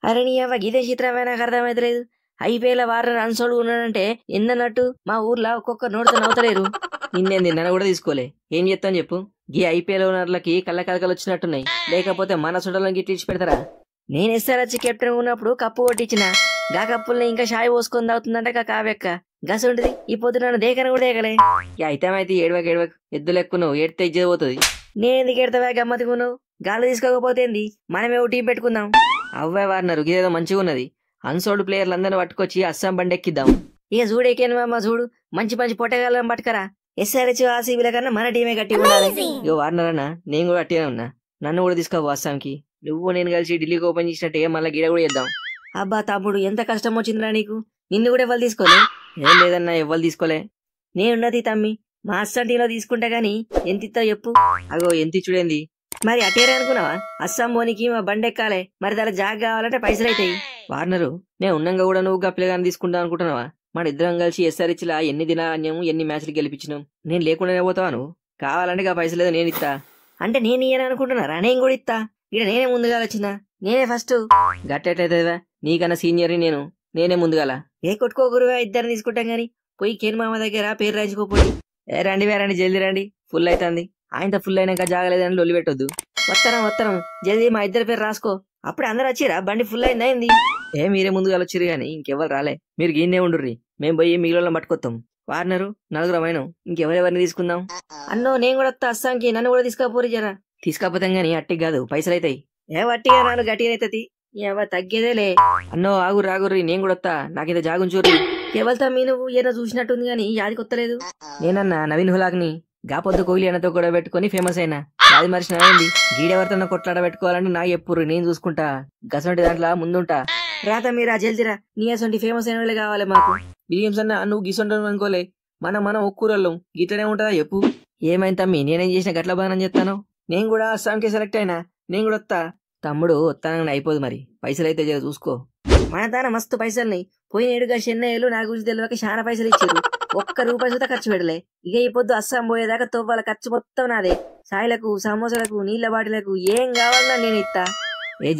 అరే నీ అవ్వ గిదే చిత్రమే నాకు అర్థమైతలేదు. ఐపీఎల్ వారం రన్సోడు ఉన్నాడంటే ఎందన్నట్టు మా ఊర్లో ఒక్కొక్క నోటితో నవ్వుతలేరు. నిన్నేంది నన్ను కూడా తీసుకోలే, ఏం చెప్తాను చెప్పు. గీ ఐపీఎల్ ఓనర్లకి కళ్ళ కలకలు వచ్చినట్టున్నాయి, లేకపోతే మన సుడలను గిట్టి ఇచ్చి పెడతారా? నేను ఎస్ఆర్హెచ్ కెప్టెన్ ఉన్నప్పుడు కప్పు కొట్టించిన గా కప్పుల్ని ఇంకా షాయి పోసుకొని తాగుతుందంట కావ్యక్క. గసుంటిది ఈ పొద్దు నన్ను దేకను కూడా దేకలే. అయితే ఏడవకు ఎద్దులు ఎక్కున్నావు, ఏడితే ఇజ్జత పోతుంది. నేను ఎందుకు ఎడతావా గమ్మతికున్నావు? గాలి తీసుకోకపోతేంది, మనమే ఓ టీం పెట్టుకుందాం. అవ్వే వారినారు ఇదేదో మంచిగా ఉన్నది. అన్సోల్డ్ ప్లేయర్లు అందరిని పట్టుకొచ్చి అస్సాం బండి ఎక్కిద్దాం. ఇక చూడేకేను మామ చూడు, మంచి మంచి పొట్టగాళ్ళని పట్టుకరా. ఎస్ఆర్హెచ్ ఆర్సీబీల కన్నా మన టీమే గట్టి ఉండాలి. ఇక వారినారన్నా నేను కూడా గట్టిగా ఉన్నా, నన్ను కూడా తీసుకోవు అస్సాంకి. నువ్వు నేను కలిసి ఢిల్లీకి ఓపెన్ చేసినట్టే మళ్ళీ గిడ కూడా చేద్దాం. అబ్బా తమ్ముడు ఎంత కష్టం వచ్చిందిరా నీకు, నిన్ను కూడా ఎవరు తీసుకోలే? ఏం లేదన్నా ఎవరు తీసుకోలే. నేనున్నది తమ్మి, మా అస్సాం టీంలో తీసుకుంటా గానీ ఎంత ఇస్తావు చెప్పు. అగో ఎంత ఇచ్చుడేంది మరి, అటేరే అనుకున్నావా? అస్సాం పోనీకి మా బండి ఎక్కాలే, మరి దాని జాగ్ కావాలంటే పైసలు అవుతాయి. వార్నరు నేను ఉన్నాగా కూడా నువ్వు గప్పిలగాని తీసుకుంటా అనుకుంటున్నావా? మన ఇద్దరం కలిసి ఎస్ఆర్హెచ్ లా ఎన్ని దినాన్యం ఎన్ని మ్యాచ్లు గెలిపించినాం. నేను లేకుండానే పోతావా నువ్వు? కావాలంటే ఆ పైసలు నేను ఇస్తా. అంటే నేను ఇయ్యను అనుకుంటున్నారా? నేను కూడా ఇస్తా. ఇక్కడ నేనే ముందుగా వచ్చినా, నేనే ఫస్ట్. గట్టెట్టయితుందా, నీకన్నా సీనియర్ నేనే ముందుగాల. ఏ కొట్టుకో గురువా, ఇద్దరు తీసుకుంటాం గాని పోయి కేన్ మామ దగ్గర పేరు రాయించుకోపోయి. రండి జల్దీ రండి, ఫుల్ అవుతుంది. ఆయనతో ఫుల్ అయినాక జాగలేదని లొల్లి పెట్టొద్దు. వత్తరం జల్దీ మా ఇద్దరి పేరు రాసుకో. అప్పుడు అందరు వచ్చిరా, బండి ఫుల్ అయిందా ఏంది? మీరే ముందుగా వచ్చిరు గాని ఇంకెవరు రాలే, మీరు గిన్నే ఉండుర్రి, మేము పోయి మిగిలిన పట్టుకొస్తాం. వార్నరు నలుగురమైన ఇంకెవరెవరిని తీసుకుందాం. అన్నో నేను కూడా వస్తా అస్సాంకి, నన్ను కూడా తీసుకోపోరు జరా. తీసుకపోతాం గాని అట్టి కాదు, పైసలు అవుతాయి. వట్టిగా నాలుగు గట్టిగా అవుతుంది, తగ్గేదేలే. అన్నో ఆగుర్రి నేను కూడా వస్తా, నాకేదో జాగుంచూరి. ఎవరితో మీ నువ్వు ఏదో చూసినట్టుంది గాని యాది కొత్తలేదు. నేనన్నా నవీన్ హులాక్ని, గాపొద్దు కోహ్లీ అన్నతో కూడా పెట్టుకుని ఫేమస్ అయినా. అది మరిచిన అయింది, గీడెవరితో కొట్లాడ పెట్టుకోవాలంటే నాకు ఎప్పుడు నేను చూసుకుంటా. గసంటి దాంట్లో ముందుంటా. రాత మీరా జల్దిరా, నీ అసంటి ఫేమస్ అయిన వాళ్ళే కావాలి మాకు. విలియమ్స్ అన్న నువ్వు గిసంటాను అనుకోలే, మనం ఒక్కూరల్లం గిట్లనే ఉంటుందా చెప్పు. ఏమైంది తమ్మి, నేనేం చేసిన గట్ల బాగా చెప్తాను. నేను కూడా అస్సాంకి సెలెక్ట్ అయినా, నేను కూడా వస్తా. తమ్ముడు వస్తానని అయిపోదు మరి, పైసలు అయితే జర చూసుకో. మన తాన మస్తు పైసల్ని పోయిన ఏడుగా చెన్నైలు నా గురించి తెలియక చాలా పైసలు ఇచ్చారు. ఒక్క రూపాయి సుతా ఖర్చు పెడలే. ఇక ఈ పొద్దు అస్సాం పోయేదాకా తోవ్వాల ఖర్చు మొత్తం నాదే. సాయిలకు సమోసాలకు నీళ్ల బాటిలకు ఏం కావాలన్నా నేను ఇస్తా.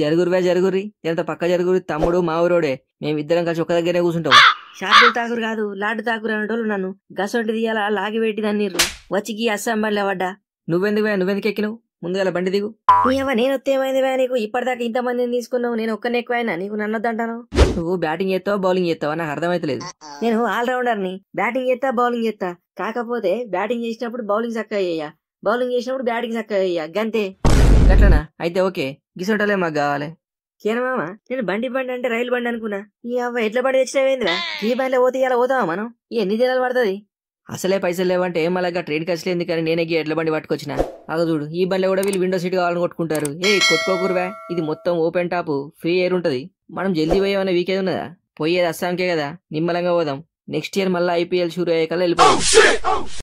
జరుగుర్రి ఎంత పక్క జరుగురి. తమ్ముడు మా ఊరోడే, మేమిద్దరం కలిసి ఒక్క దగ్గరే కూర్చుంటాం. షార్పులు తాకురు కాదు లాడ్డు తాకురు అనేటోళ్ళు నన్ను గసొంటి తీయాలా లాగి పెట్టి దన్నీర్రు. వచ్చికి అస్సాం బండిలో పడ్డా. నువ్వెందుకు ఎక్కినవు? ముందుగా బండి దిగు. నేను వస్తేమైంది నీకు, ఇప్పటిదాకా ఇంతమందిని తీసుకున్నావు, నేను ఒక్కనే ఎక్కువైనా నీకు నన్నొద్దంటాను. నువ్వు బ్యాటింగ్ చేస్తావా బౌలింగ్ చేస్తావా నాకు అర్థమైతలేదు. నేను ఆల్రౌండర్ ని, బ్యాటింగ్ చేస్తా బౌలింగ్ చేస్తా. కాకపోతే బ్యాటింగ్ చేసినప్పుడు బౌలింగ్ చక్కగా చేయ, బౌలింగ్ చేసినప్పుడు బ్యాటింగ్ చక్కగా చేయ, గంతే. గట్లనా? అయితే ఓకే, గిసొంటలే మాకు కావాలి. కేనమామ నేను బండి అంటే రైలు బండి అనుకున్నా. ఈ అవ్వ ఎట్ల బండి తెచ్చినవేందిరా? ఈ బండిలో పోతే ఇలా పోతావా మనం? ఎన్ని దినాలు పడుతుంది? అసలే పైసలు లేవంటే మళ్ళా ట్రైన్ ఖర్చులు ఎందుకని నేనే ఎడ్ల బండి పట్టుకొచ్చిన. అగ చూడు, ఈ బండిలో కూడా వీళ్ళు విండో సీట్ కావాలని కొట్టుకుంటారు. కొట్టుకోకూరువా, ఇది మొత్తం ఓపెన్ టాప్, ఫ్రీ ఎయిర్ ఉంటది. మనం జల్దీ పోయేమన్నా వీకేది ఉన్నదా? పోయేది అస్సాంకే కదా, నిమ్మలంగా పోదాం. నెక్స్ట్ ఇయర్ మళ్ళీ ఐపీఎల్ షూర్ అయ్యే కల్లా వెళ్ళిపోయాం.